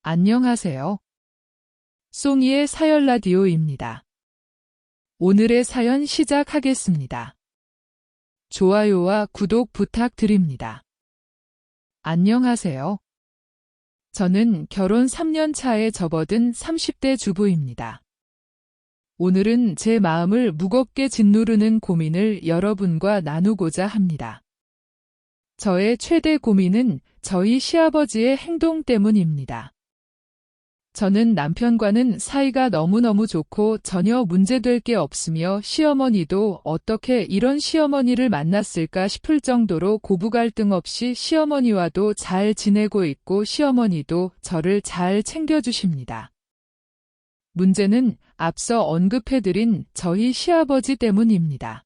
안녕하세요. 송이의 사연 라디오입니다. 오늘의 사연 시작하겠습니다. 좋아요와 구독 부탁드립니다. 안녕하세요. 저는 결혼 3년 차에 접어든 30대 주부입니다. 오늘은 제 마음을 무겁게 짓누르는 고민을 여러분과 나누고자 합니다. 저의 최대 고민은 저희 시아버지의 행동 때문입니다. 저는 남편과는 사이가 너무너무 좋고 전혀 문제될 게 없으며 시어머니도 어떻게 이런 시어머니를 만났을까 싶을 정도로 고부 갈등 없이 시어머니와도 잘 지내고 있고 시어머니도 저를 잘 챙겨주십니다. 문제는 앞서 언급해드린 저희 시아버지 때문입니다.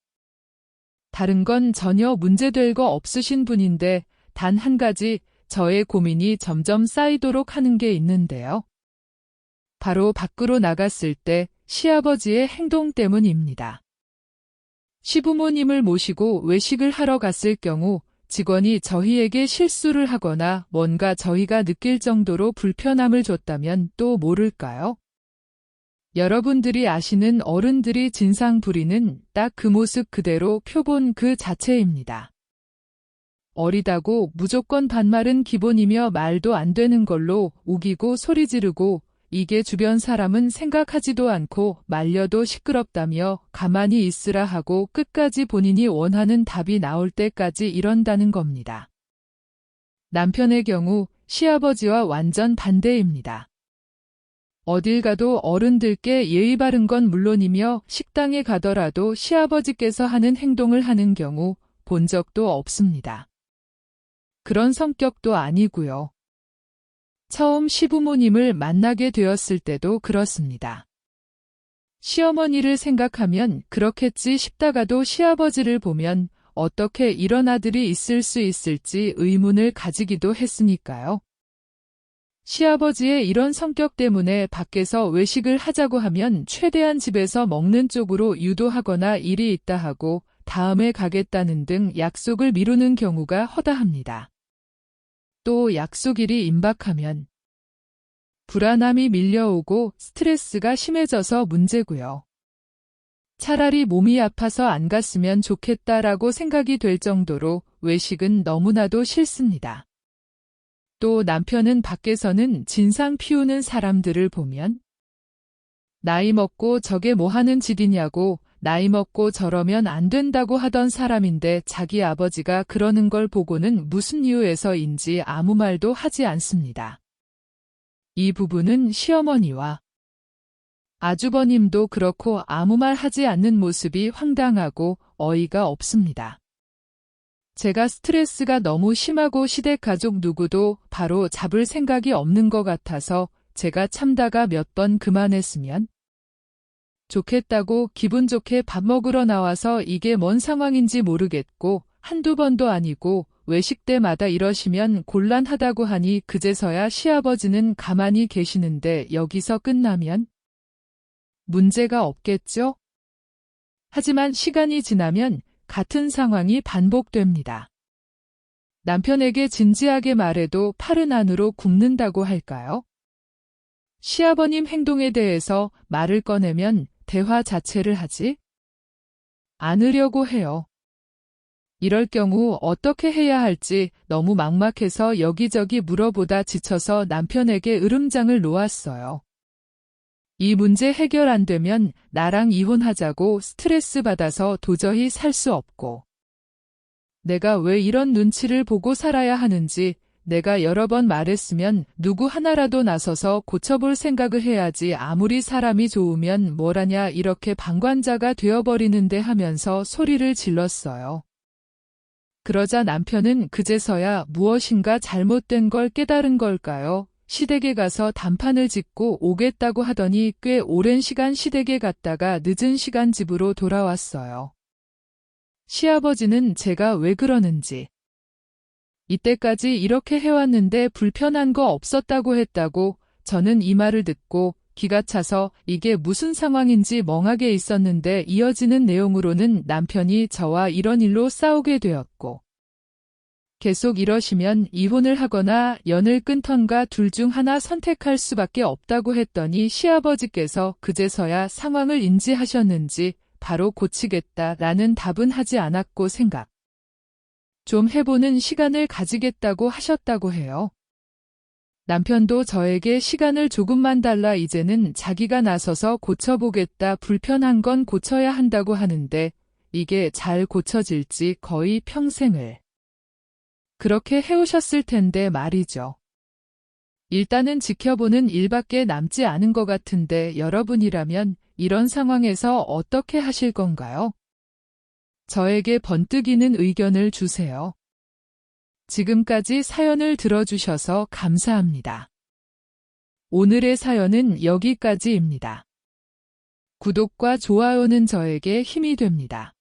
다른 건 전혀 문제될 거 없으신 분인데 단 한 가지 저의 고민이 점점 쌓이도록 하는 게 있는데요. 바로 밖으로 나갔을 때 시아버지의 행동 때문입니다. 시부모님을 모시고 외식을 하러 갔을 경우 직원이 저희에게 실수를 하거나 뭔가 저희가 느낄 정도로 불편함을 줬다면 또 모를까요? 여러분들이 아시는 어른들이 진상 부리는 딱 그 모습 그대로 표본 그 자체입니다. 어리다고 무조건 반말은 기본이며 말도 안 되는 걸로 우기고 소리 지르고 이게 주변 사람은 생각하지도 않고 말려도 시끄럽다며 가만히 있으라 하고 끝까지 본인이 원하는 답이 나올 때까지 이런다는 겁니다. 남편의 경우 시아버지와 완전 반대입니다. 어딜 가도 어른들께 예의 바른 건 물론이며 식당에 가더라도 시아버지께서 하는 행동을 하는 경우 본 적도 없습니다. 그런 성격도 아니고요. 처음 시부모님을 만나게 되었을 때도 그렇습니다. 시어머니를 생각하면 그렇겠지 싶다가도 시아버지를 보면 어떻게 이런 아들이 있을 수 있을지 의문을 가지기도 했으니까요. 시아버지의 이런 성격 때문에 밖에서 외식을 하자고 하면 최대한 집에서 먹는 쪽으로 유도하거나 일이 있다 하고 다음에 가겠다는 등 약속을 미루는 경우가 허다합니다. 또 약속일이 임박하면 불안함이 밀려오고 스트레스가 심해져서 문제고요. 차라리 몸이 아파서 안 갔으면 좋겠다라고 생각이 될 정도로 외식은 너무나도 싫습니다. 또 남편은 밖에서는 진상 피우는 사람들을 보면 나이 먹고 저게 뭐 하는 짓이냐고 나이 먹고 저러면 안 된다고 하던 사람인데 자기 아버지가 그러는 걸 보고는 무슨 이유에서인지 아무 말도 하지 않습니다. 이 부분은 시어머니와 아주버님도 그렇고 아무 말 하지 않는 모습이 황당하고 어이가 없습니다. 제가 스트레스가 너무 심하고 시댁 가족 누구도 바로 잡을 생각이 없는 것 같아서 제가 참다가 몇 번 그만했으면 좋겠다고 기분 좋게 밥 먹으러 나와서 이게 뭔 상황인지 모르겠고 한두 번도 아니고 외식 때마다 이러시면 곤란하다고 하니 그제서야 시아버지는 가만히 계시는데 여기서 끝나면 문제가 없겠죠? 하지만 시간이 지나면 같은 상황이 반복됩니다. 남편에게 진지하게 말해도 팔은 안으로 굽는다고 할까요? 시아버님 행동에 대해서 말을 꺼내면 대화 자체를 하지 않으려고 해요. 이럴 경우 어떻게 해야 할지 너무 막막해서 여기저기 물어보다 지쳐서 남편에게 으름장을 놓았어요. 이 문제 해결 안 되면 나랑 이혼하자고 스트레스 받아서 도저히 살 수 없고 내가 왜 이런 눈치를 보고 살아야 하는지 내가 여러 번 말했으면 누구 하나라도 나서서 고쳐볼 생각을 해야지 아무리 사람이 좋으면 뭐라냐 이렇게 방관자가 되어버리는데 하면서 소리를 질렀어요. 그러자 남편은 그제서야 무엇인가 잘못된 걸 깨달은 걸까요? 시댁에 가서 단판을 짓고 오겠다고 하더니 꽤 오랜 시간 시댁에 갔다가 늦은 시간 집으로 돌아왔어요. 시아버지는 제가 왜 그러는지 이때까지 이렇게 해왔는데 불편한 거 없었다고 했다고 저는 이 말을 듣고 기가 차서 이게 무슨 상황인지 멍하게 있었는데 이어지는 내용으로는 남편이 저와 이런 일로 싸우게 되었고 계속 이러시면 이혼을 하거나 연을 끊던가 둘 중 하나 선택할 수밖에 없다고 했더니 시아버지께서 그제서야 상황을 인지하셨는지 바로 고치겠다라는 답은 하지 않았고 생각 좀 해보는 시간을 가지겠다고 하셨다고 해요. 남편도 저에게 시간을 조금만 달라 이제는 자기가 나서서 고쳐보겠다 불편한 건 고쳐야 한다고 하는데 이게 잘 고쳐질지 거의 평생을 그렇게 해오셨을 텐데 말이죠. 일단은 지켜보는 일밖에 남지 않은 것 같은데 여러분이라면 이런 상황에서 어떻게 하실 건가요? 저에게 번뜩이는 의견을 주세요. 지금까지 사연을 들어주셔서 감사합니다. 오늘의 사연은 여기까지입니다. 구독과 좋아요는 저에게 힘이 됩니다.